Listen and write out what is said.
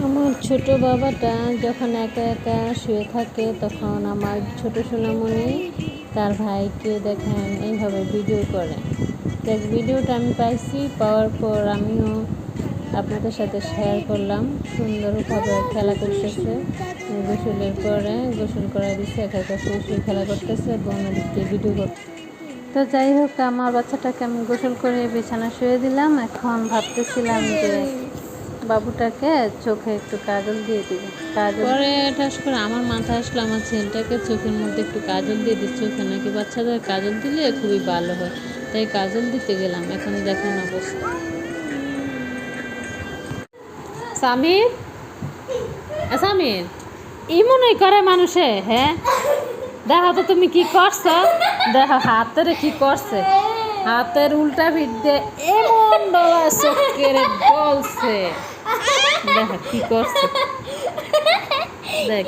আমার ছোট বাবাটা যখন একা একা শুয়ে থাকে তখন আমার ছোট সোনামণি তার ভাইকে দেখেন এইভাবে ভিডিও করে। দেখ ভিডিওটা আমি পাইছি, পাওয়ার পর আমিও আপনাদের সাথে শেয়ার করলাম। সুন্দরভাবে খেলা করতেছে, গোসলের পরে গোসল করা দিচ্ছে, একা একা শুয়ে খেলা করতেছে, বন্ধুদেরকে ভিডিও করতে। তো যাই হোক, আমার বাচ্চাটাকে আমি গোসল করে বিছানা শুয়ে দিলাম। এখন ভাবতেছিলাম যে বাবুটাকে চোখে একটু কাজল দিয়ে দিব। পরে ঠাস করে আমার মাথায় আসলো আমার ছেলেটাকে চোখের মধ্যে একটু কাজল দিয়ে দিচ্ছে, চোখে নাকি বাচ্চাদের কাজল দিলে খুবই ভালো হয়, তাই কাজল দিতে গেলাম। এখন দেখেন অবস্থা। সামির, সামির এমনই করে মানুষে। হ্যাঁ, দেখো তো তুমি কি করছো, দেখো হাতের কি করছে, হাতের উল্টা পিঠ দিয়ে এমন ডলা চোখের বলছে, দেখো কি করছে, দেখ।